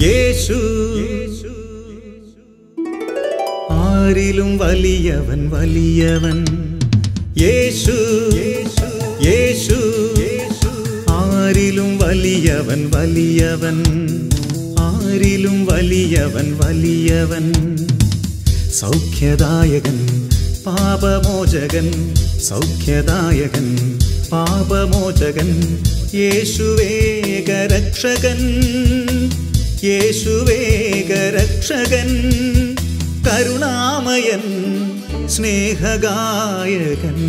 യേശു ആരിലും വലിയവൻ വലിയവൻ. യേശു യേശു ആരിലും വലിയവൻ വലിയവൻ. ആരിലും വലിയവൻ വലിയവൻ. സൗഖ്യദായകൻ പാപമോചകൻ. സൗഖ്യദായകൻ പാപമോചകൻ. യേശുവേകരക്ഷകൻ. യേശുവേകരക്ഷകൻ. കരുണാമയൻ സ്നേഹഗായകൻ.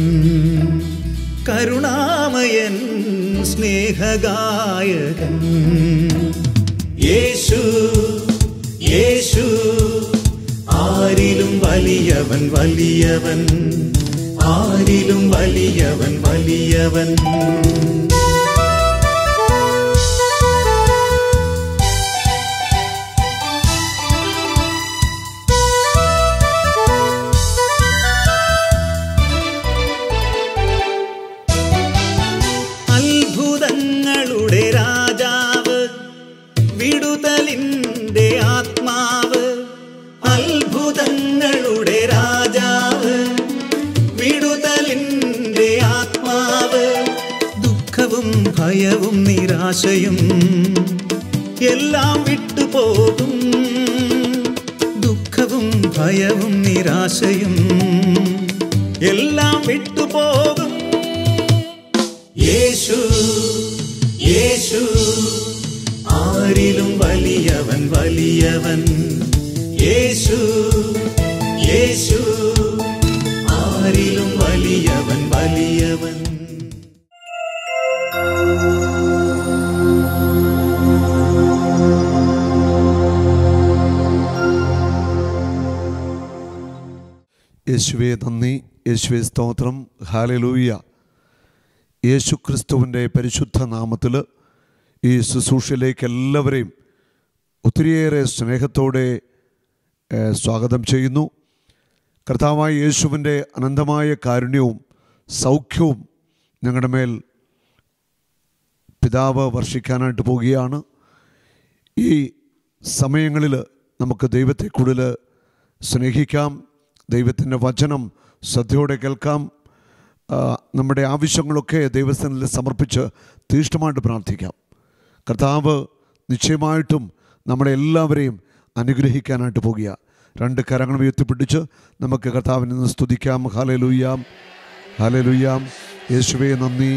കരുണാമയൻ സ്നേഹഗായകൻ. യേശു യേശു ആരിലും വലിയവൻ വലിയവൻ. ആരിലും വലിയവൻ വലിയവൻ. അത്ഭുതങ്ങളുടെ രാജാവ്, വിടുതലിൻ്റെ ആത്മാവ്. അത്ഭുതങ്ങളുടെ രാജാവ്, വിടുതലിൻ്റെ ആത്മാവ്. ദുഃഖവും ഭയവും നിരാശയും എല്ലാം വിട്ടുപോകും. ദുഃഖവും ഭയവും നിരാശയും എല്ലാം വിട്ടുപോകും. യേശു യേശു ആരിലും വലിയവൻ വലിയവൻ. യേശു യേശു ആരിലും വലിയവൻ വലിയവൻ. യേശുവേ നന്ദി, യേശുവേ സ്തോത്രം. ഹല്ലേലൂയ. യേശുക്രിസ്തുവിൻ്റെ പരിശുദ്ധ നാമത്തിൽ ഈ ശുശ്രൂഷയിലേക്ക് എല്ലാവരെയും ഒത്തിരിയേറെ സ്നേഹത്തോടെ സ്വാഗതം ചെയ്യുന്നു. കർത്താവായ യേശുവിൻ്റെ അനന്തമായ കാരുണ്യവും സൗഖ്യവും ഞങ്ങളുടെ മേൽ പിതാവ് വർഷിക്കാനായിട്ട് പോവുകയാണ്. ഈ സമയങ്ങളിൽ നമുക്ക് ദൈവത്തെ കൂടുതൽ സ്നേഹിക്കാം, ദൈവത്തിൻ്റെ വചനം ശ്രദ്ധയോടെ കേൾക്കാം, നമ്മുടെ ആവശ്യങ്ങളൊക്കെ ദൈവസ്ഥനിൽ സമർപ്പിച്ച് തീഷ്ണമായിട്ട് പ്രാർത്ഥിക്കാം. കർത്താവ് നിശ്ചയമായിട്ടും നമ്മളെ എല്ലാവരെയും അനുഗ്രഹിക്കാനായിട്ട് പോകുക. രണ്ട് കരങ്ങൾ ഉയർത്തിപ്പിടിച്ച് നമുക്ക് കർത്താവിനെ നിന്ന് സ്തുതിക്കാം. ഹല്ലേലൂയ ഹല്ലേലൂയ. യേശുവേ നന്ദി,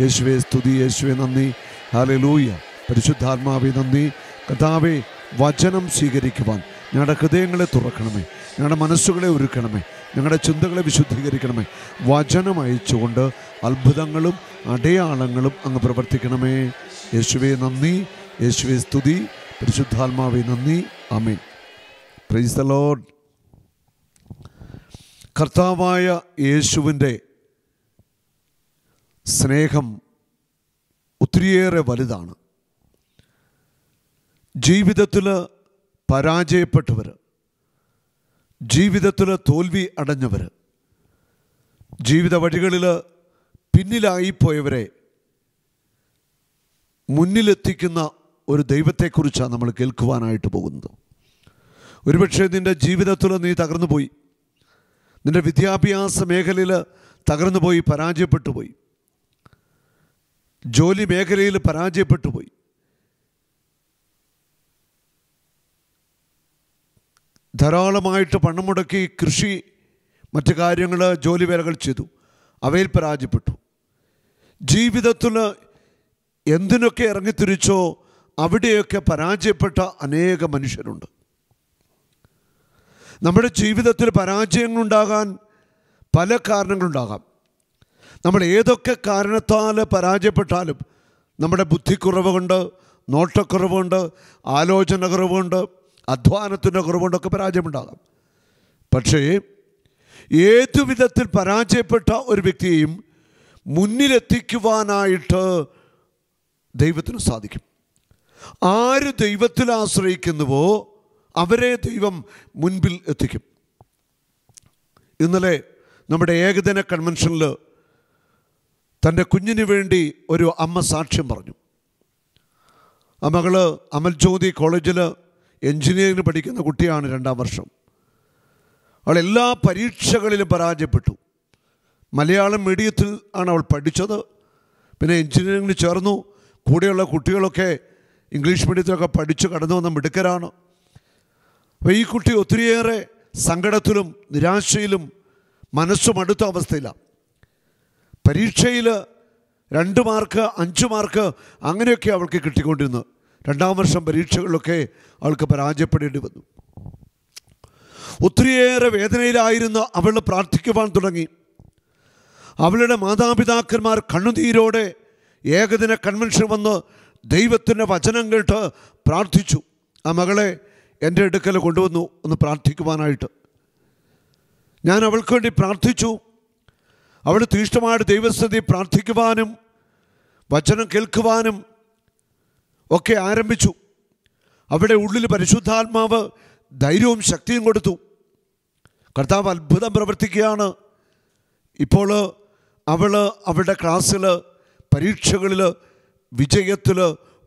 യേശുവേ സ്തുതി, യേശുവേ നന്ദി. ഹല്ലേലൂയ. പരിശുദ്ധാത്മാവേ നന്ദി. കർത്താവേ, വചനം സ്വീകരിക്കുവാൻ ഞങ്ങളുടെ ഹൃദയങ്ങളെ തുറക്കണമേ, ഞങ്ങളുടെ മനസ്സുകളെ ഒരുക്കണമേ, ഞങ്ങളുടെ ചിന്തകളെ വിശുദ്ധീകരിക്കണമേ. വചനം അയച്ചുകൊണ്ട് അത്ഭുതങ്ങളും അടയാളങ്ങളും അങ്ങ് പ്രവർത്തിക്കണമേ. യേശുവേ നന്ദി, യേശുവേ സ്തുതി, പരിശുദ്ധാത്മാവേ നന്ദി. ആമേൻ. Praise the lord. കർത്താവായ യേശുവിൻ്റെ സ്നേഹം ഒത്തിരിയേറെ വലുതാണ്. ജീവിതത്തിൽ പരാജയപ്പെട്ടവർ, ജീവിതത്തിൽ തോൽവി അടഞ്ഞവർ, ജീവിത വഴികളിൽ പിന്നിലായിപ്പോയവരെ മുന്നിലെത്തിക്കുന്ന ഒരു ദൈവത്തെക്കുറിച്ചാണ് നമ്മൾ കേൾക്കുവാനായിട്ട് പോകുന്നത്. ഒരുപക്ഷെ നിൻ്റെ ജീവിതത്തിൽ നീ തകർന്നു പോയി, നിൻ്റെ വിദ്യാഭ്യാസ മേഖലയിൽ തകർന്നു പോയി, പരാജയപ്പെട്ടു പോയി, ജോലി മേഖലയിൽ പരാജയപ്പെട്ടു പോയി, ധാരാളമായിട്ട് പണം മുടക്കി കൃഷി, മറ്റു കാര്യങ്ങൾ, ജോലി വേലകൾ ചെയ്തു, അവയിൽ പരാജയപ്പെട്ടു. ജീവിതത്തിൽ എന്തിനൊക്കെ ഇറങ്ങിത്തിരിച്ചോ അവിടെയൊക്കെ പരാജയപ്പെട്ട അനേക മനുഷ്യരുണ്ട്. നമ്മുടെ ജീവിതത്തിൽ പരാജയങ്ങളുണ്ടാകാൻ പല കാരണങ്ങളുണ്ടാകാം. നമ്മൾ ഏതൊക്കെ കാരണത്താൽ പരാജയപ്പെട്ടാലും നമ്മുടെ ബുദ്ധിക്കുറവ് കൊണ്ട്, നോട്ടക്കുറവുണ്ട്, ആലോചന കുറവുണ്ട്, അധ്വാനത്തിൻ്റെ കുറവുകൊണ്ടൊക്കെ പരാജയമുണ്ടാകാം. പക്ഷേ ഏതു വിധത്തിൽ പരാജയപ്പെട്ട ഒരു വ്യക്തിയെയും മുന്നിലെത്തിക്കുവാനായിട്ട് ദൈവത്തിന് സാധിക്കും. ആര് ദൈവത്തിൽ ആശ്രയിക്കുന്നുവോ അവരെ ദൈവം മുൻപിൽ എത്തിക്കും. ഇന്നലെ നമ്മുടെ ഏകദിന കൺവെൻഷനിൽ തൻ്റെ കുഞ്ഞിന് വേണ്ടി ഒരു അമ്മ സാക്ഷ്യം പറഞ്ഞു. ആ മകള് അമൽജ്യോതി കോളേജിൽ എൻജിനീയറിംഗ് പഠിക്കുന്ന കുട്ടിയാണ്, 2ാം വർഷം. അവൾ എല്ലാ പരീക്ഷകളിലും പരാജയപ്പെട്ടു. മലയാളം മീഡിയത്തിൽ ആണ് അവൾ പഠിച്ചത്. പിന്നെ എൻജിനീയറിംഗിന് ചേർന്നു. കൂടെയുള്ള കുട്ടികളൊക്കെ ഇംഗ്ലീഷ് മീഡിയത്തിലൊക്കെ പഠിച്ച് കടന്നു വന്ന മിടുക്കരാണ്. അപ്പോൾ ഈ കുട്ടി ഒത്തിരിയേറെ സങ്കടത്തിലും നിരാശയിലും മനസ്സുമടുത്ത അവസ്ഥയിലാണ്. പരീക്ഷയിൽ 2 മാർക്ക് 5 മാർക്ക് അങ്ങനെയൊക്കെ അവൾക്ക് കിട്ടിക്കൊണ്ടിരുന്നു. 2ാം വർഷം പരീക്ഷകളിലൊക്കെ അവൾക്ക് പരാജയപ്പെടേണ്ടി വന്നു. ഒത്തിരിയേറെ വേദനയിലായിരുന്ന അവൾ പ്രാർത്ഥിക്കുവാൻ തുടങ്ങി. അവളുടെ മാതാപിതാക്കന്മാർ കണ്ണുനീരോടെ ഏകദിന കൺവെൻഷൻ വന്ന് ദൈവത്തിൻ്റെ വചനം കേട്ട് പ്രാർത്ഥിച്ചു. ആ മകളെ എൻ്റെ അടുക്കൽ കൊണ്ടുവന്നു ഒന്ന് പ്രാർത്ഥിക്കുവാനായിട്ട്. ഞാൻ അവൾക്ക് വേണ്ടി പ്രാർത്ഥിച്ചു. അവൾ തീഷ്ണമായിട്ട് ദൈവസന്നിധി പ്രാർത്ഥിക്കുവാനും വചനം കേൾക്കുവാനും ഒക്കെ ആരംഭിച്ചു. അവിടെ ഉള്ളിൽ പരിശുദ്ധാത്മാവ് ധൈര്യവും ശക്തിയും കൊടുത്തു. കർത്താവ് അത്ഭുതം പ്രവർത്തിക്കുകയാണ്. ഇപ്പോൾ അവൾ അവളുടെ ക്ലാസ്സിൽ പരീക്ഷകളിൽ വിജയത്തിൽ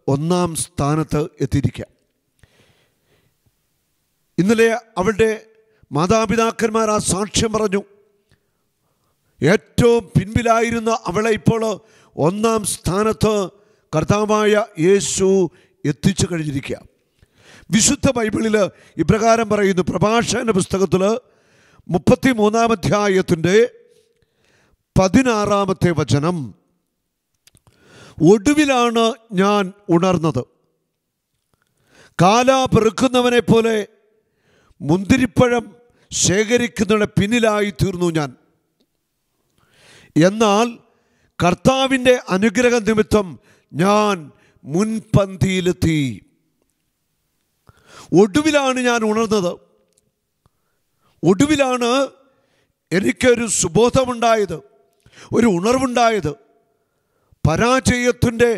1ാം സ്ഥാനത്ത് എത്തിയിരിക്കുക. ഇന്നലെ അവളുടെ മാതാപിതാക്കന്മാർ ആ സാക്ഷ്യം പറഞ്ഞു. ഏറ്റവും പിൻപിലായിരുന്ന അവളെ ഇപ്പോൾ 1ാം സ്ഥാനത്ത് കർത്താവായ യേശു എത്തിച്ചു കഴിഞ്ഞിരിക്കുക. വിശുദ്ധ ബൈബിളിൽ ഇപ്രകാരം പറയുന്നു. പ്രഭാഷകന്റെ പുസ്തകത്തിൽ 33-ാം അധ്യായത്തിൻ്റെ 16-ാമത്തെ വചനം. ഒടുവിലാണ് ഞാൻ ഉണർന്നത്, കാലാ പെറുക്കുന്നവനെ പോലെ മുന്തിരിപ്പഴം ശേഖരിക്കുന്നതിന് പിന്നിലായി തീർന്നു ഞാൻ. എന്നാൽ കർത്താവിൻ്റെ അനുഗ്രഹ നിമിത്തം ഞാൻ മുൻപന്തിയിലെത്തി. ഒടുവിലാണ് ഞാൻ ഉണർന്നത്. ഒടുവിലാണ് എനിക്കൊരു സുബോധമുണ്ടായത്, ഒരു ഉണർവുണ്ടായത്. പരാജയത്തിൻ്റെ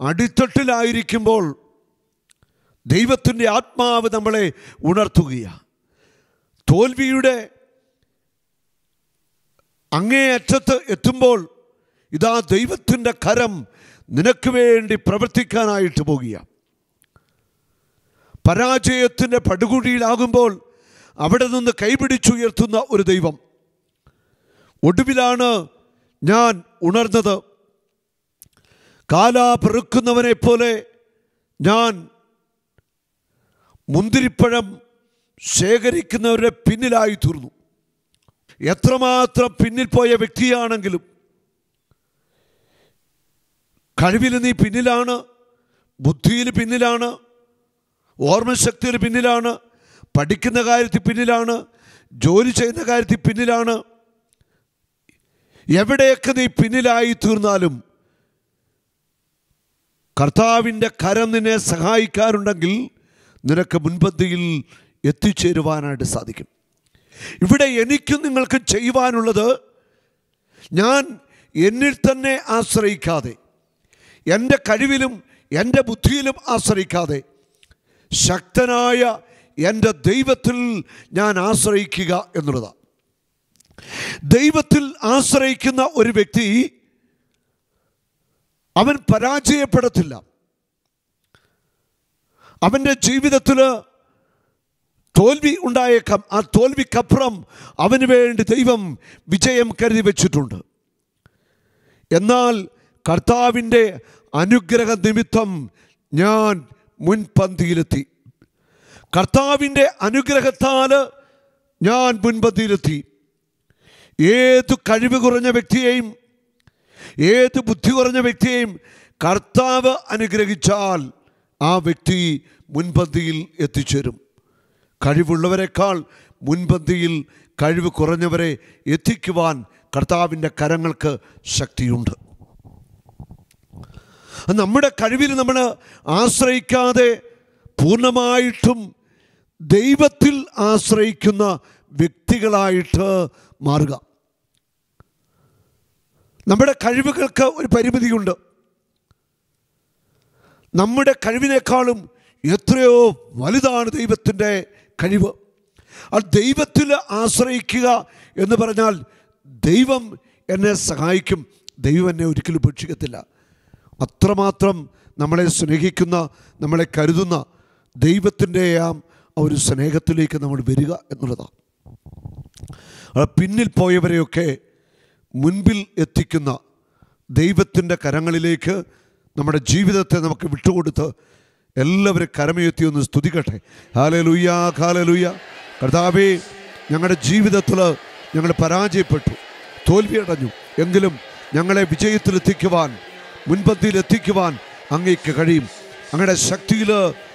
അടിത്തട്ടിലായിരിക്കുമ്പോൾ ദൈവത്തിൻ്റെ ആത്മാവ് നമ്മളെ ഉണർത്തുകയാണ്. തോൽവിയുടെ അങ്ങേയറ്റത്ത് എത്തുമ്പോൾ ഇതാ ദൈവത്തിൻ്റെ കരം നിനക്ക് വേണ്ടി പ്രവർത്തിക്കാനായിട്ട് പോകുകയാണ്. പരാജയത്തിൻ്റെ പടുകുഴിയിലാകുമ്പോൾ അവിടെ നിന്ന് കൈപിടിച്ചുയർത്തുന്ന ഒരു ദൈവം. ഒടുവിലാണ് ഞാൻ ഉണർന്നത്, കാലാ പെറുക്കുന്നവനെ പോലെ ഞാൻ മുന്തിരിപ്പഴം ശേഖരിക്കുന്നവരുടെ പിന്നിലായി തീർന്നു. എത്രമാത്രം പിന്നിൽ പോയ വ്യക്തിയാണെങ്കിലും കഴിവിൽ നീ പിന്നിലാണ്, ബുദ്ധിയിൽ പിന്നിലാണ്, ഓർമ്മശക്തിയിൽ പിന്നിലാണ്, പഠിക്കുന്ന കാര്യത്തിൽ പിന്നിലാണ്, ജോലി ചെയ്യുന്ന കാര്യത്തിൽ പിന്നിലാണ്. എവിടെയൊക്കെ നീ പിന്നിലായി തീർന്നാലും കർത്താവിൻ്റെ കരം നിന്നെ സഹായിക്കാറുണ്ടെങ്കിൽ നിനക്ക് മുൻപന്തിയിൽ എത്തിച്ചേരുവാനായിട്ട് സാധിക്കും. ഇവിടെ എനിക്കും നിങ്ങൾക്കും ചെയ്യുവാനുള്ളത്, ഞാൻ എന്നിൽ തന്നെ ആശ്രയിക്കാതെ, എൻ്റെ കഴിവിലും എൻ്റെ ബുദ്ധിയിലും ആശ്രയിക്കാതെ, ശക്തനായ എൻ്റെ ദൈവത്തിൽ ഞാൻ ആശ്രയിക്കുക എന്നുള്ളതാണ്. ദൈവത്തിൽ ആശ്രയിക്കുന്ന ഒരു വ്യക്തി അവൻ പരാജയപ്പെടത്തില്ല. അവൻ്റെ ജീവിതത്തിൽ തോൽവി ഉണ്ടായേക്കാം. ആ തോൽവിക്കപ്പുറം അവന് വേണ്ടി ദൈവം വിജയം കരുതി വച്ചിട്ടുണ്ട്. എന്നാൽ കർത്താവിൻ്റെ അനുഗ്രഹ നിമിത്തം ഞാൻ മുൻപന്തിയിലെത്തി. കർത്താവിൻ്റെ അനുഗ്രഹത്താൽ ഞാൻ മുൻപന്തിയിലെത്തി. ഏത് കഴിവ് കുറഞ്ഞ വ്യക്തിയെയും, ഏത് ബുദ്ധി കുറഞ്ഞ വ്യക്തിയെയും കർത്താവ് അനുഗ്രഹിച്ചാൽ ആ വ്യക്തി മുൻപന്തിയിൽ എത്തിച്ചേരും. കഴിവുള്ളവരെക്കാൾ മുൻപന്തിയിൽ കഴിവ് കുറഞ്ഞവരെ എത്തിക്കുവാൻ കർത്താവിൻ്റെ കരങ്ങൾക്ക് ശക്തിയുണ്ട്. നമ്മുടെ കഴിവിൽ നമ്മൾ ആശ്രയിക്കാതെ പൂർണ്ണമായിട്ടും ദൈവത്തിൽ ആശ്രയിക്കുന്ന വ്യക്തികളായിട്ട് മാറുക. നമ്മുടെ കഴിവുകൾക്ക് ഒരു പരിമിതിയുണ്ട്. നമ്മുടെ കഴിവിനേക്കാളും എത്രയോ വലുതാണ് ദൈവത്തിൻ്റെ കഴിവ്. ആ ദൈവത്തിൽ ആശ്രയിക്കുക എന്ന് പറഞ്ഞാൽ ദൈവം എന്നെ സഹായിക്കും, ദൈവം എന്നെ ഒരിക്കലും ഉപേക്ഷിക്കത്തില്ല. അത്രമാത്രം നമ്മളെ സ്നേഹിക്കുന്ന, നമ്മളെ കരുതുന്ന ദൈവത്തിൻ്റെ ഒരു സ്നേഹത്തിലേക്ക് നമ്മൾ വരിക എന്നുള്ളതാണ്. പിന്നിൽ പോയവരെയൊക്കെ മുൻപിൽ എത്തിക്കുന്ന ദൈവത്തിൻ്റെ കരങ്ങളിലേക്ക് നമ്മുടെ ജീവിതത്തെ നമുക്ക് വിട്ടുകൊടുത്ത് എല്ലാവരും കരമുയർത്തി ഒന്ന് സ്തുതിക്കട്ടെ. ഹല്ലേലൂയ, ഹല്ലേലൂയ. കർത്താവേ, ഞങ്ങളുടെ ജീവിതത്തിൽ ഞങ്ങൾ പരാജയപ്പെട്ടു, തോൽവിയടഞ്ഞു, എങ്കിലും ഞങ്ങളെ വിജയത്തിലെത്തിക്കുവാൻ, മുൻപന്തിയിലെത്തിക്കുവാൻ അങ്ങേക്ക് കഴിയും. അങ്ങയുടെ ശക്തിയിൽ,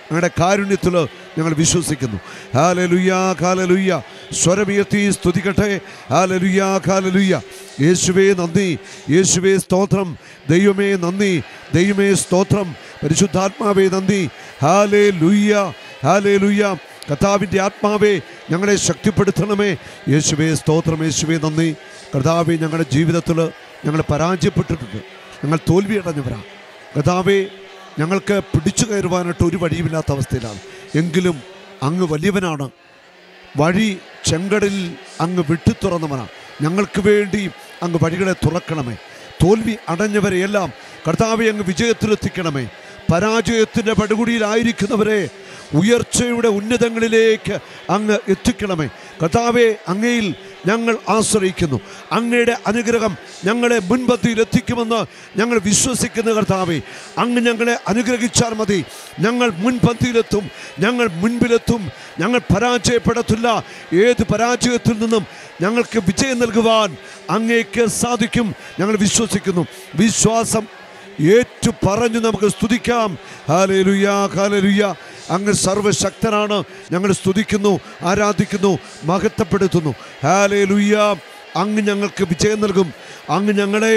അങ്ങയുടെ കാരുണ്യത്തിൽ ഞങ്ങൾ വിശ്വസിക്കുന്നു. ഹല്ലേലൂയ, ഹല്ലേലൂയ. സ്വരമുയർത്തി സ്തുതിക്കട്ടെ. ഹല്ലേലൂയ, ഹല്ലേലൂയ. യേശുവേ നന്ദി, യേശുവേ സ്തോത്രം. ദൈവമേ നന്ദി, ദൈവമേ സ്തോത്രം. പരിശുദ്ധാത്മാവേ നന്ദി. Hallelujah, hallelujah. കർത്താവിൻ്റെ ആത്മാവേ ഞങ്ങളെ ശക്തിപ്പെടുത്തണമേ. യേശുവേ സ്തോത്രം, യേശുവേ നന്ദി. കർത്താവേ, ഞങ്ങളുടെ ജീവിതത്തിൽ ഞങ്ങൾ പരാജയപ്പെട്ടിട്ടുണ്ട്, ഞങ്ങൾ തോൽവിയടഞ്ഞവരാണ്. കർത്താവേ, ഞങ്ങൾക്ക് പിടിച്ചു കയറുവാനായിട്ട് ഒരു വഴിയുമില്ലാത്ത അവസ്ഥയിലാണ്. എങ്കിലും അങ്ങ് വലിയവനാണ്. വഴി ചെങ്കടലിൽ അങ്ങ് വെട്ടിത്തുറന്നവനാണ്. ഞങ്ങൾക്ക് വേണ്ടി അങ്ങ് വഴികളെ തുറക്കണമേ. തോൽവി അടഞ്ഞവരെയെല്ലാം കർത്താവെ അങ്ങ് വിജയത്തിലെത്തിക്കണമേ. പരാജയത്തിൻ്റെ പടുകുടിയിലായിരിക്കുന്നവരെ ഉയർച്ചയുടെ ഉന്നതങ്ങളിലേക്ക് അങ്ങ് എത്തിക്കണമേ. കർത്താവെ, അങ്ങയിൽ ഞങ്ങൾ ആശ്രയിക്കുന്നു. അങ്ങയുടെ അനുഗ്രഹം ഞങ്ങളെ മുൻപന്തിയിൽ എത്തിക്കുമെന്ന് ഞങ്ങൾ വിശ്വസിക്കുന്നു. കർത്താവെ, അങ്ങ് ഞങ്ങളെ അനുഗ്രഹിച്ചാൽ മതി. ഞങ്ങൾ മുൻപന്തിയിലെത്തും, ഞങ്ങൾ മുൻപിലെത്തും. ഞങ്ങൾ പരാജയപ്പെടത്തില്ല. ഏത് പരാജയത്തിൽ നിന്നും ഞങ്ങൾക്ക് വിജയം നൽകുവാൻ അങ്ങേക്ക് സാധിക്കും. ഞങ്ങൾ വിശ്വസിക്കുന്നു. വിശ്വാസം ഏറ്റു പറഞ്ഞു നമുക്ക് സ്തുതിക്കാം. Hallelujah, hallelujah. അങ്ങ് സർവശക്തനാണ്. ഞങ്ങൾ സ്തുതിക്കുന്നു, ആരാധിക്കുന്നു, മഹത്വപ്പെടുത്തുന്നു. ഹല്ലേലൂയ. അങ്ങ് ഞങ്ങൾക്ക് വിജയം നൽകും, അങ്ങ് ഞങ്ങളെ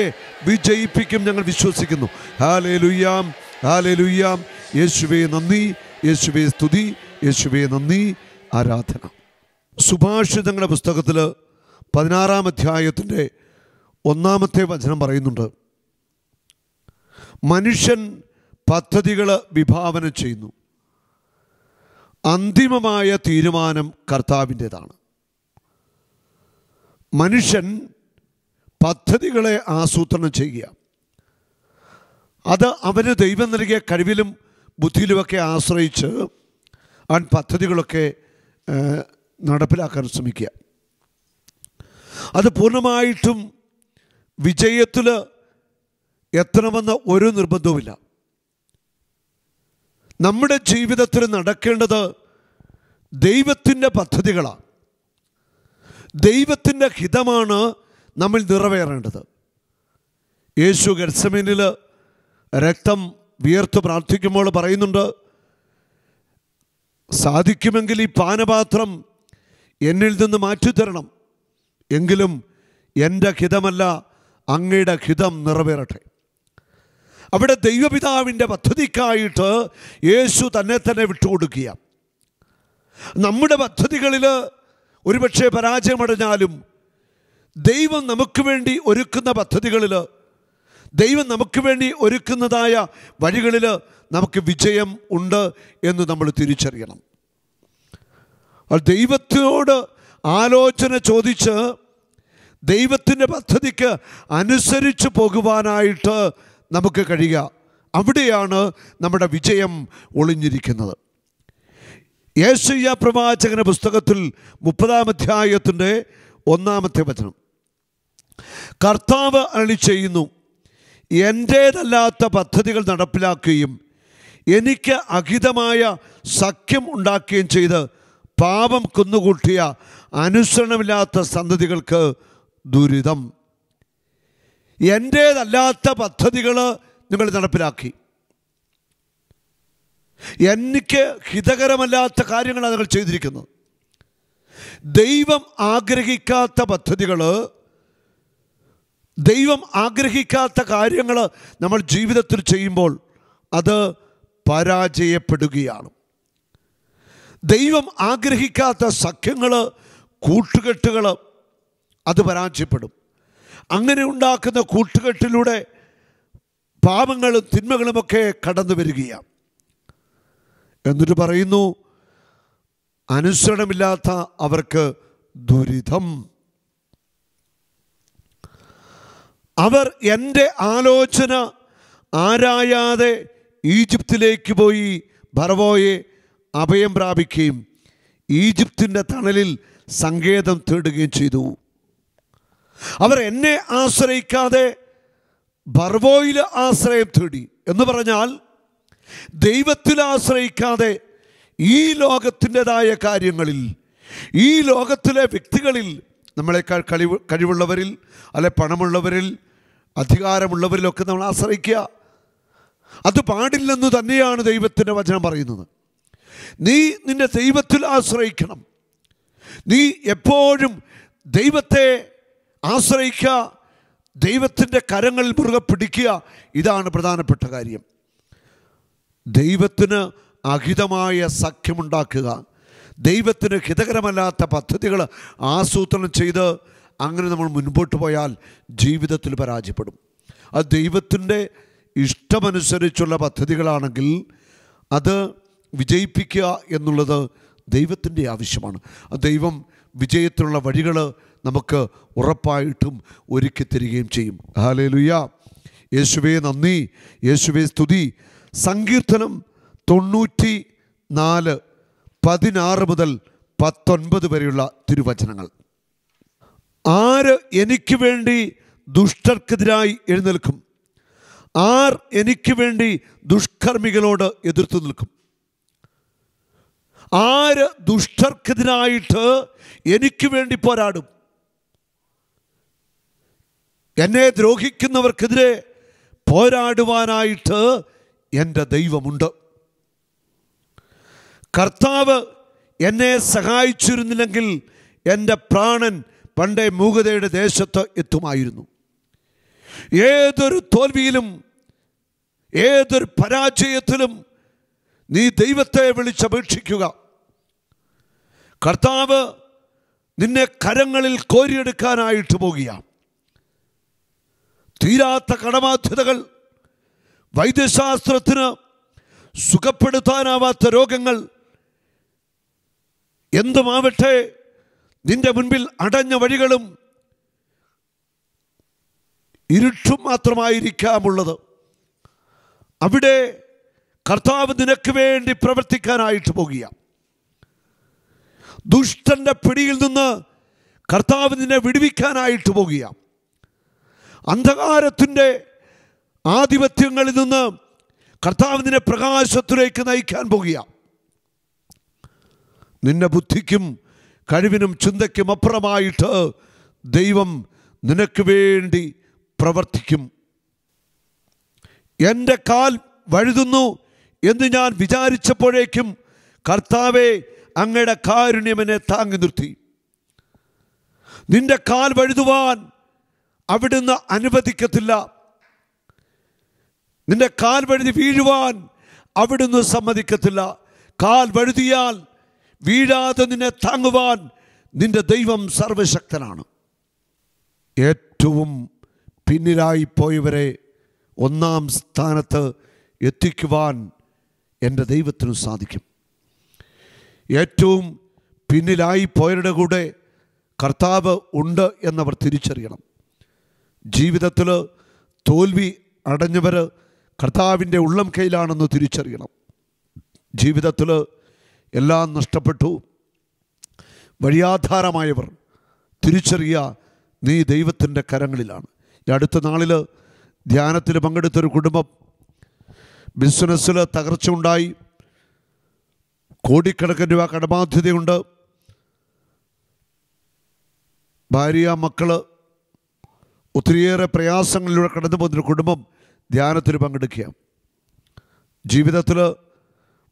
വിജയിപ്പിക്കും. ഞങ്ങൾ വിശ്വസിക്കുന്നു. ഹല്ലേലൂയ, ഹല്ലേലൂയ. യേശുവേ നന്ദി, യേശുവേ സ്തുതി, യേശുവേ നന്ദി, ആരാധന. സുഭാഷിതങ്ങളുടെ പുസ്തകത്തിൽ 16-ാം അധ്യായത്തിൻ്റെ 1-ാമത്തെ വചനം പറയുന്നുണ്ട്, മനുഷ്യൻ പദ്ധതികൾ വിഭാവനം ചെയ്യുന്നു, അന്തിമമായ തീരുമാനം കർത്താവിൻ്റെതാണ്. മനുഷ്യൻ പദ്ധതികളെ ആസൂത്രണം ചെയ്യുക, അത് അവന് ദൈവം നൽകിയ കഴിവിലും ബുദ്ധിയിലുമൊക്കെ ആശ്രയിച്ച് അവൻ പദ്ധതികളൊക്കെ നടപ്പിലാക്കാൻ ശ്രമിക്കുക. അത് പൂർണ്ണമായിട്ടും വിജയത്തിൽ എത്തണമെന്ന ഒരു നിർബന്ധവുമില്ല. നമ്മുടെ ജീവിതത്തിൽ നടക്കേണ്ടത് ദൈവത്തിൻ്റെ പദ്ധതികളാണ്. ദൈവത്തിൻ്റെ ഹിതമാണ് നമ്മൾ നിറവേറേണ്ടത്. യേശു ഗെത്സമേനിൽ രക്തം വിയർത്ത് പ്രാർത്ഥിക്കുമ്പോൾ പറയുന്നുണ്ട്, സാധിക്കുമെങ്കിൽ ഈ പാനപാത്രം എന്നിൽ നിന്ന് മാറ്റിത്തരണം, എങ്കിലും എൻ്റെ ഹിതമല്ല അങ്ങയുടെ ഹിതം നിറവേറട്ടെ. അവിടെ ദൈവപിതാവിൻ്റെ പദ്ധതിക്കായിട്ട് യേശു തന്നെ തന്നെ വിട്ടുകൊടുക്കുക. നമ്മുടെ പദ്ധതികളിൽ ഒരുപക്ഷെ പരാജയമടഞ്ഞാലും ദൈവം നമുക്ക് വേണ്ടി ഒരുക്കുന്ന പദ്ധതികളിൽ, ദൈവം നമുക്ക് വേണ്ടി ഒരുക്കുന്നതായ വഴികളിൽ നമുക്ക് വിജയം ഉണ്ട് എന്ന് നമ്മൾ തിരിച്ചറിയണം. ദൈവത്തോട് ആലോചന ചോദിച്ച് ദൈവത്തിൻ്റെ പദ്ധതിക്ക് അനുസരിച്ച് പോകുവാനായിട്ട് നമുക്ക് കഴിയുക. അവിടെയാണ് നമ്മുടെ വിജയം ഒളിഞ്ഞിരിക്കുന്നത്. യെശയ്യാ പ്രവാചകന്റെ പുസ്തകത്തിൽ 30-ാം അധ്യായത്തിൻ്റെ 1-ാമത്തെ വചനം, കർത്താവ് അരുളിച്ചെയ്യുന്നു, എൻ്റേതല്ലാത്ത പദ്ധതികൾ നടപ്പിലാക്കുകയും എനിക്ക് അഹിതമായ സഖ്യം ഉണ്ടാക്കുകയും ചെയ്ത് പാപം കുന്നുകൂട്ടിയ അനുസരണമില്ലാത്ത സന്തതികൾക്ക് ദുരിതം. എൻ്റേതല്ലാത്ത പദ്ധതികൾ നിങ്ങൾ നടപ്പിലാക്കി, എനിക്ക് ഹിതകരമല്ലാത്ത കാര്യങ്ങളാണ് നിങ്ങൾ ചെയ്തിരിക്കുന്നത്. ദൈവം ആഗ്രഹിക്കാത്ത പദ്ധതികൾ, ദൈവം ആഗ്രഹിക്കാത്ത കാര്യങ്ങൾ നമ്മൾ ജീവിതത്തിൽ ചെയ്യുമ്പോൾ അത് പരാജയപ്പെടുകയാണ്. ദൈവം ആഗ്രഹിക്കാത്ത സഖ്യങ്ങൾ, കൂട്ടുകെട്ടുകൾ, അത് പരാജയപ്പെടും. അങ്ങനെ ഉണ്ടാക്കുന്ന കൂട്ടുകെട്ടിലൂടെ പാപങ്ങളും തിന്മകളുമൊക്കെ കടന്നു വരികയാണ്. എന്നിട്ട് പറയുന്നു, അനുസരണമില്ലാത്ത അവർക്ക് ദുരിതം. അവർ എൻ്റെ ആലോചന ആരായാതെ ഈജിപ്തിലേക്ക് പോയി ഫറവോയെ അഭയം പ്രാപിക്കുകയും ഈജിപ്തിൻ്റെ തണലിൽ സങ്കേതം തേടുകയും ചെയ്തു. അവർ എന്നെ ആശ്രയിക്കാതെ ബർവോയിൽ ആശ്രയം തേടി എന്ന് പറഞ്ഞാൽ ദൈവത്തിൽ ആശ്രയിക്കാതെ ഈ ലോകത്തിൻ്റെതായ കാര്യങ്ങളിൽ, ഈ ലോകത്തിലെ വ്യക്തികളിൽ, നമ്മളെക്കാൾ കഴിവുള്ളവരിൽ, അല്ലെ പണമുള്ളവരിൽ, അധികാരമുള്ളവരിലൊക്കെ നമ്മൾ ആശ്രയിക്കുക. അത് പാടില്ലെന്ന് തന്നെയാണ് ദൈവത്തിൻ്റെ വചനം പറയുന്നത്. നീ നിന്റെ ദൈവത്തിൽ ആശ്രയിക്കണം. നീ എപ്പോഴും ദൈവത്തെ ആശ്രയിക്കുക, ദൈവത്തിൻ്റെ കരങ്ങളിൽ മുറുകെ പിടിക്കുക. ഇതാണ് പ്രധാനപ്പെട്ട കാര്യം. ദൈവത്തിന് അഹിതമായ സഖ്യമുണ്ടാക്കുക, ദൈവത്തിന് ഹിതകരമല്ലാത്ത പദ്ധതികൾ ആസൂത്രണം ചെയ്ത് അങ്ങനെ നമ്മൾ മുൻപോട്ട് പോയാൽ ജീവിതത്തിൽ പരാജയപ്പെടും. അത് ദൈവത്തിൻ്റെ ഇഷ്ടമനുസരിച്ചുള്ള പദ്ധതികളാണെങ്കിൽ അത് വിജയിപ്പിക്കുക എന്നുള്ളത് ദൈവത്തിൻ്റെ ആവശ്യമാണ്. ദൈവം വിജയത്തിനുള്ള വഴികൾ നമുക്ക് ഉറപ്പായിട്ടും ഒരുക്കി തരികയും ചെയ്യും. ഹല്ലേലൂയ. യേശുവേ നന്ദി, യേശുവേ സ്തുതി. സങ്കീർത്തനം 94:16 മുതൽ 19 വരെയുള്ള തിരുവചനങ്ങൾ. ആര് എനിക്ക് വേണ്ടി ദുഷ്ടർക്കെതിരായി എഴുന്നേൽക്കും? ആർ എനിക്ക് വേണ്ടി ദുഷ്കർമ്മികളോട് എതിർത്തു നിൽക്കും? ആര് ദുഷ്ടർക്കെതിരായിട്ട് എനിക്ക് വേണ്ടി പോരാടും? എന്നെ ദ്രോഹിക്കുന്നവർക്കെതിരെ പോരാടുവാനായിട്ട് എൻ്റെ ദൈവമുണ്ട്. കർത്താവ് എന്നെ സഹായിച്ചിരുന്നില്ലെങ്കിൽ എൻ്റെ പ്രാണൻ പണ്ടേ മൂകതയുടെ ദേശത്ത് എത്തുമായിരുന്നു. ഏതൊരു തോൽവിയിലും, ഏതൊരു പരാജയത്തിലും നീ ദൈവത്തെ വിളിച്ചപേക്ഷിക്കുക. കർത്താവ് നിന്നെ കരങ്ങളിൽ കോരിയെടുക്കാനായിട്ട് പോകുക. തീരാത്ത കടബാധ്യതകൾ, വൈദ്യശാസ്ത്രത്തിന് സുഖപ്പെടുത്താനാവാത്ത രോഗങ്ങൾ, എന്തുമാവട്ടെ, നിന്റെ മുൻപിൽ അടഞ്ഞ വഴികളും ഇരുട്ടും മാത്രമായിരിക്കാമുള്ളത്. അവിടെ കർത്താവ് നിനക്ക് വേണ്ടി പ്രവർത്തിക്കാനായിട്ട് പോകുക. ദുഷ്ടന്റെ പിടിയിൽ നിന്ന് കർത്താവ് നിന്നെ വിടുവിക്കാനായിട്ട് പോകുക. അന്ധകാരത്തിൻ്റെ ആധിപത്യങ്ങളിൽ നിന്ന് കർത്താവ് നിന്നെ പ്രകാശത്തിലേക്ക് നയിക്കാൻ പോകുക. നിന്റെ ബുദ്ധിക്കും കഴിവിനും ചിന്തയ്ക്കും അപ്പുറമായിട്ട് ദൈവം നിനക്ക് വേണ്ടി പ്രവർത്തിക്കും. എൻ്റെ കാൽ വഴുതുന്നു എന്ന് ഞാൻ വിചാരിച്ചപ്പോഴേക്കും കർത്താവേ, അങ്ങയുടെ കാരുണ്യം എന്നെ താങ്ങി നിർത്തി. നിന്റെ കാൽ വഴുതുവാൻ അവിടുന്ന് അനുവദിക്കത്തില്ല. നിന്റെ കാൽ വഴുതി വീഴുവാൻ അവിടുന്ന് സമ്മതിക്കത്തില്ല. കാൽ വഴുതിയാൽ വീഴാതെ നിന്നെ താങ്ങുവാൻ നിന്റെ ദൈവം സർവശക്തനാണ്. ഏറ്റവും പിന്നിലായി പോയവരെ ഒന്നാം സ്ഥാനത്ത് എത്തിക്കുവാൻ എൻ്റെ ദൈവത്തിന് സാധിക്കും. ഏറ്റവും പിന്നിലായി പോയവരുടെ കൂടെ കർത്താവ് ഉണ്ട് എന്നവർ തിരിച്ചറിയണം. ജീവിതത്തിൽ തോൽവി അടഞ്ഞവർ കർത്താവിൻ്റെ ഉള്ളം കയ്യിലാണെന്ന് തിരിച്ചറിയണം. ജീവിതത്തിൽ എല്ലാം നഷ്ടപ്പെട്ടു വഴിയാധാരമായവർ തിരിച്ചറിയുക, നീ ദൈവത്തിൻ്റെ കരങ്ങളിലാണ്. ഈ അടുത്ത നാളിൽ ധ്യാനത്തിൽ പങ്കെടുത്തൊരു കുടുംബം ബിസിനസ്സിൽ തകർച്ച ഉണ്ടായി, കോടിക്കണക്കിന് രൂപ കടബാധ്യതയുണ്ട്. ഭാര്യ, മക്കള്, ഒത്തിരിയേറെ പ്രയാസങ്ങളിലൂടെ കടന്നു പോകുന്നൊരു കുടുംബം ധ്യാനത്തിൽ പങ്കെടുക്കുക. ജീവിതത്തിൽ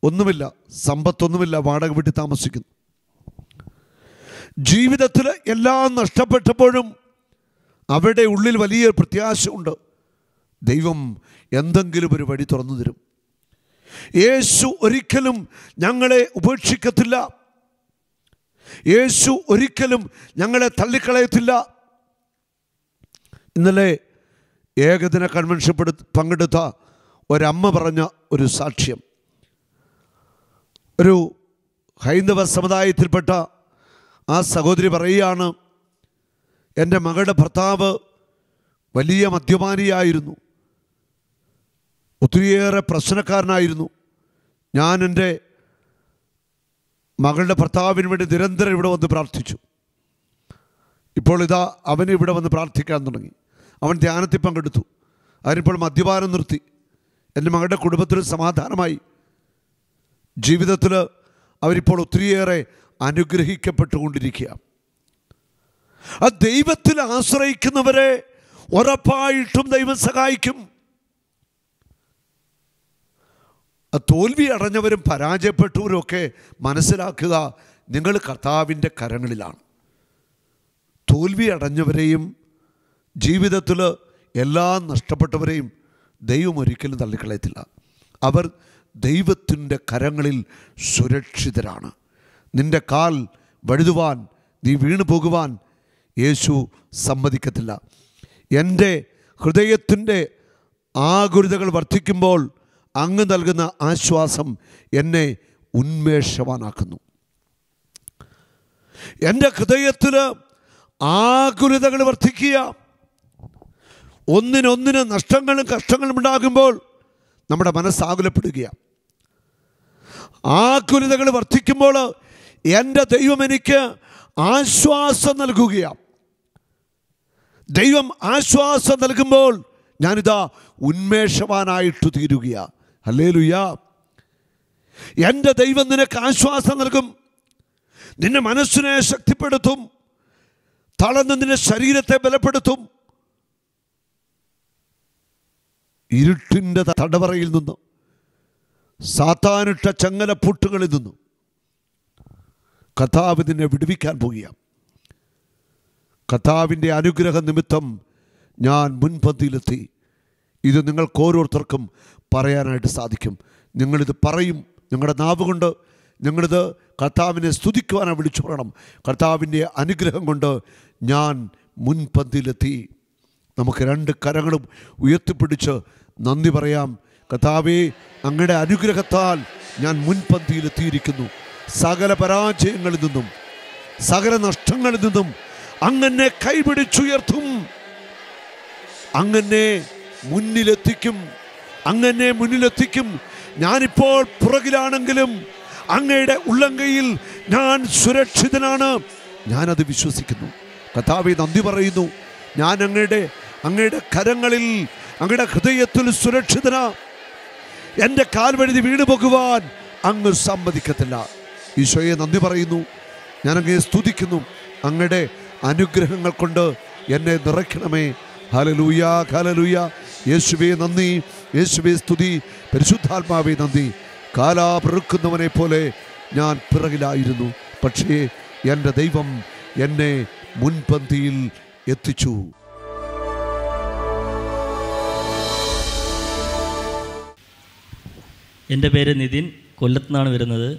ഒന്നുമില്ല, സമ്പത്തൊന്നുമില്ല, വാടക വീട്ടിൽ താമസിക്കുന്നു. ജീവിതത്തിൽ എല്ലാം നഷ്ടപ്പെട്ടപ്പോഴും അവരുടെ ഉള്ളിൽ വലിയ പ്രത്യാശ ഉണ്ട്. ദൈവം എന്തെങ്കിലും ഒരു വഴി തുറന്നു തരും. യേശു ഒരിക്കലും ഞങ്ങളെ ഉപേക്ഷിക്കത്തില്ല. യേശു ഒരിക്കലും ഞങ്ങളെ തള്ളിക്കളയത്തില്ല. ഇന്നലെ ഏകദിന കൺവെൻഷൻ പങ്കെടുത്ത ഒരമ്മ പറഞ്ഞ ഒരു സാക്ഷ്യം. ഒരു ഹൈന്ദവ സമുദായത്തിൽപ്പെട്ട ആ സഹോദരി പറയുകയാണ്, എൻ്റെ മകളുടെ ഭർത്താവ് വലിയ മദ്യപാനിയായിരുന്നു, ഒത്തിരിയേറെ പ്രശ്നക്കാരനായിരുന്നു. ഞാൻ എൻ്റെ മകളുടെ ഭർത്താവിന് വേണ്ടി നിരന്തരം ഇവിടെ വന്ന് പ്രാർത്ഥിച്ചു. ഇപ്പോൾ ഇതാ അവന് ഇവിടെ വന്ന് പ്രാർത്ഥിക്കാൻ തുടങ്ങി. അവൻ ധ്യാനത്തിൽ പങ്കെടുത്തു. അവനിപ്പോൾ മദ്യപാനം നിർത്തി. എൻ്റെ മകളുടെ കുടുംബത്തിൽ സമാധാനമായി. ജീവിതത്തിൽ അവരിപ്പോൾ ഒത്തിരിയേറെ അനുഗ്രഹിക്കപ്പെട്ടുകൊണ്ടിരിക്കുക. ആ ദൈവത്തിൽ ആശ്രയിക്കുന്നവരെ ഉറപ്പായിട്ടും ദൈവം സഹായിക്കും. തോൽവി അടഞ്ഞവരും പരാജയപ്പെട്ടവരും ഒക്കെ മനസ്സിലാക്കുക, നിങ്ങൾ കർത്താവിൻ്റെ കരങ്ങളിലാണ്. തോൽവി അടഞ്ഞവരെയും ജീവിതത്തിൽ എല്ലാം നഷ്ടപ്പെട്ടവരെയും ദൈവം ഒരിക്കലും തള്ളിക്കളയത്തില്ല. അവർ ദൈവത്തിൻ്റെ കരങ്ങളിൽ സുരക്ഷിതരാണ്. നിൻ്റെ കാൽ വഴുതുവാൻ, നീ വീണു പോകുവാൻ യേശു സമ്മതിക്കത്തില്ല. എൻ്റെ ഹൃദയത്തിൻ്റെ ആകുലതകൾ വർദ്ധിക്കുമ്പോൾ അങ്ങ് നൽകുന്ന ആശ്വാസം എന്നെ ഉന്മേഷവാനാക്കുന്നു. എൻ്റെ ഹൃദയത്തിൽ ആകുലതകൾ വർദ്ധിക്കുക, ഒന്നിനൊന്നിന് നഷ്ടങ്ങളും കഷ്ടങ്ങളും ഉണ്ടാകുമ്പോൾ നമ്മുടെ മനസ്സാകുലപ്പെടുകയാണ്. ആകുലതകൾ വർദ്ധിക്കുമ്പോൾ എൻ്റെ ദൈവം എനിക്ക് ആശ്വാസം നൽകുകയാണ്. ദൈവം ആശ്വാസം നൽകുമ്പോൾ ഞാനിതാ ഉന്മേഷവാനായിട്ട് തീരുകയാണ്. ഹല്ലേലൂയ. എൻ്റെ ദൈവം നിനക്ക് ആശ്വാസം നൽകും. നിന്റെ മനസ്സിനെ ശക്തിപ്പെടുത്തും. തളർന്ന് നിന്റെ ശരീരത്തെ ബലപ്പെടുത്തും. ഇരുട്ടിൻ്റെ തടവറയിൽ നിന്നും, സാത്താനിട്ട ചങ്ങലപ്പൂട്ടുകളിൽ നിന്നും കർത്താവ് നിന്നെ വിടുവിക്കാൻ പോകുകയാണ്. കർത്താവിൻ്റെ അനുഗ്രഹ നിമിത്തം ഞാൻ മുൻപന്തിയിലെത്തി. ഇത് നിങ്ങൾക്ക് ഓരോരുത്തർക്കും പറയാനായിട്ട് സാധിക്കും. നിങ്ങളിത് പറയും. നിങ്ങളുടെ നാവ് കൊണ്ട് നിങ്ങളിത് കർത്താവിനെ സ്തുതിക്കുവാനാണ് വിളിച്ചു പറയണം. കർത്താവിൻ്റെ അനുഗ്രഹം കൊണ്ട് ഞാൻ മുൻപന്തിയിലെത്തി. നമുക്ക് രണ്ട് കരങ്ങളും ഉയർത്തിപ്പിടിച്ച് നന്ദി പറയാം. കർത്താവേ, അങ്ങയുടെ അനുഗ്രഹത്താൽ ഞാൻ മുൻപന്തിയിലെത്തിയിരിക്കുന്നു. സകല പരാജയങ്ങളിൽ നിന്നും സകല നഷ്ടങ്ങളിൽ നിന്നും അങ്ങനെ കൈപിടിച്ചുയർത്തും. അങ്ങനെ മുന്നിലെത്തിക്കും. അങ്ങനെ മുന്നിലെത്തിക്കും. ഞാനിപ്പോൾ പുറകിലാണെങ്കിലും അങ്ങയുടെ ഉള്ളങ്കയിൽ ഞാൻ സുരക്ഷിതനാണ്. ഞാനത് വിശ്വസിക്കുന്നു. കർത്താവേ, നന്ദി പറയുന്നു. ഞാൻ അങ്ങയുടെ കരങ്ങളിൽ, അങ്ങയുടെ ഹൃദയത്തിൽ സുരക്ഷിതനാ. എൻ്റെ കാൽ വഴുതി വീണു പോകുവാൻ അങ്ങ് സമ്മതിക്കത്തില്ല. ഈശോയെ നന്ദി പറയുന്നു. ഞാനങ്ങയെ സ്തുതിക്കുന്നു. അങ്ങയുടെ അനുഗ്രഹങ്ങൾ കൊണ്ട് എന്നെ നിറയ്ക്കണമേ. ഹല്ലേലൂയ, ഹല്ലേലൂയ. യേശുവേ നന്ദി, യേശുവേ സ്തുതി. പരിശുദ്ധാത്മാവേ നന്ദി. കാലാപെറുക്കുന്നവനെ പോലെ ഞാൻ പിറകിലായിരുന്നു, പക്ഷേ എൻ്റെ ദൈവം എന്നെ മുൻപന്തിയിൽ എത്തിച്ചു. എൻ്റെ പേര് നിതിൻ, കൊല്ലത്തു നിന്നാണ് വരുന്നത്.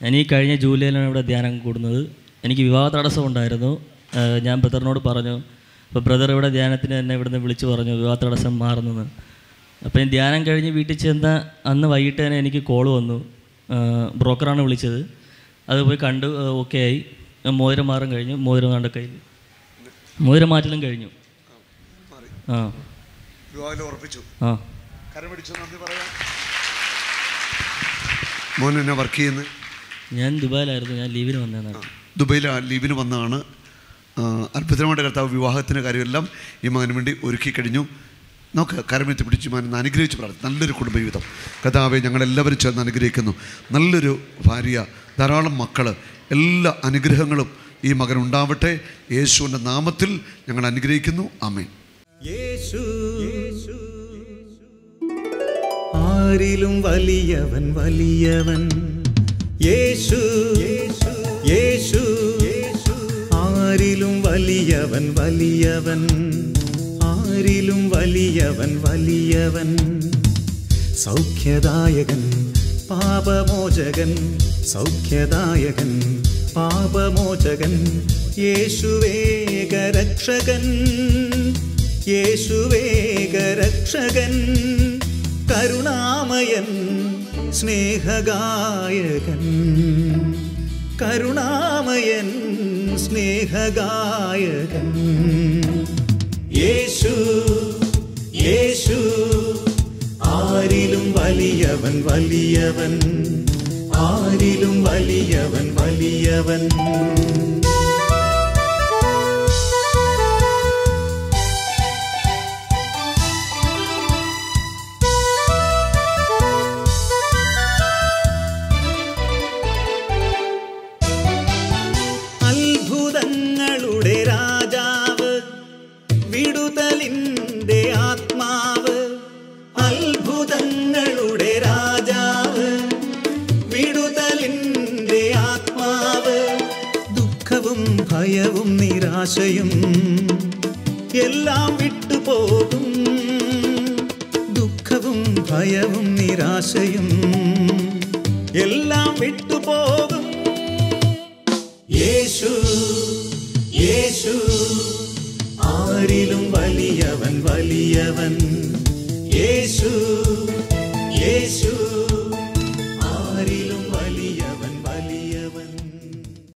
ഞാൻ ഈ കഴിഞ്ഞ ജൂലൈയിലാണ് ഇവിടെ ധ്യാനം കൂടുന്നത്. എനിക്ക് വിവാഹ തടസ്സം ഉണ്ടായിരുന്നു. ഞാൻ ബ്രദറിനോട് പറഞ്ഞു. അപ്പോൾ ബ്രദർ ഇവിടെ ധ്യാനത്തിന് എന്നെ ഇവിടുന്ന് വിളിച്ചു പറഞ്ഞു വിവാഹ തടസ്സം മാറുന്നെന്ന്. അപ്പോൾ ഞാൻ ധ്യാനം കഴിഞ്ഞ് വീട്ടിൽ ചെന്ന അന്ന് വൈകിട്ട് തന്നെ എനിക്ക് കോൾ വന്നു. ബ്രോക്കറാണ് വിളിച്ചത്. അത് പോയി കണ്ടു, ഓക്കെ ആയി. മോതിരം മാറും കഴിഞ്ഞു. മോതിരം കണ്ട കയ്യിൽ മോതിരം മാറ്റലും കഴിഞ്ഞു. ആ ആ മോൻ എന്നെ വർക്ക് ചെയ്യുന്നത്? ഞാൻ ദുബായിലായിരുന്നു. ഞാൻ ലീവിന് വന്നതാണ്. ദുബൈയിൽ ലീവിന് വന്നതാണ്. അത്ഭുതമായിട്ട് കർത്താവ് വിവാഹത്തിൻ്റെ കാര്യമെല്ലാം ഈ മകന് വേണ്ടി ഒരുക്കി കഴിഞ്ഞു. നമുക്ക് കരമെത്തി പിടിച്ച് മകനെ അനുഗ്രഹിച്ച് പ്രാർത്ഥിക്കും. നല്ലൊരു കുടുംബജീവിതം കർത്താവെ ഞങ്ങളെല്ലാവരും ചേർന്ന് അനുഗ്രഹിക്കുന്നു. നല്ലൊരു ഭാര്യ, ധാരാളം മക്കൾ, എല്ലാ അനുഗ്രഹങ്ങളും ഈ മകനുണ്ടാവട്ടെ. യേശുവിൻ്റെ നാമത്തിൽ ഞങ്ങൾ അനുഗ്രഹിക്കുന്നു. ആമേൻ. യേശു ആരിലും വലിയവൻ, വലിയവൻ യേശു. യേശു ആരിലും വലിയവൻ, വലിയവൻ ആരിലും വലിയവൻ, വലിയവൻ സൗഖ്യദായകൻ, പാപമോചകൻ, സൗഖ്യദായകൻ, പാപമോചകൻ, യേശുവേകരക്ഷകൻ, യേശുവേകരക്ഷകൻ, കരുണാമയൻ, സ്നേഹഗായകൻ, കരുണാമയൻ, സ്നേഹഗായകൻ. യേശു യേശു ആരിലും വലിയവൻ, വലിയവൻ ആരിലും വലിയവൻ വലിയവൻ. അത്ഭുതങ്ങളുടെ രാജാവ്, വിടുതലിൻ്റെ ആത്മാവ്. അത്ഭുതങ്ങളുടെ രാജാവ്, വിടുതലിൻ്റെ ആത്മാവ്. ദുഃഖവും ഭയവും നിരാശയും എല്ലാം വിട്ടുപോകും. ദുഃഖവും ഭയവും നിരാശയും എല്ലാം വിട്ടുപോകും. യേശു യേശു ആരിലും വലിയവൻ വലിയവൻ. യേശു യേശു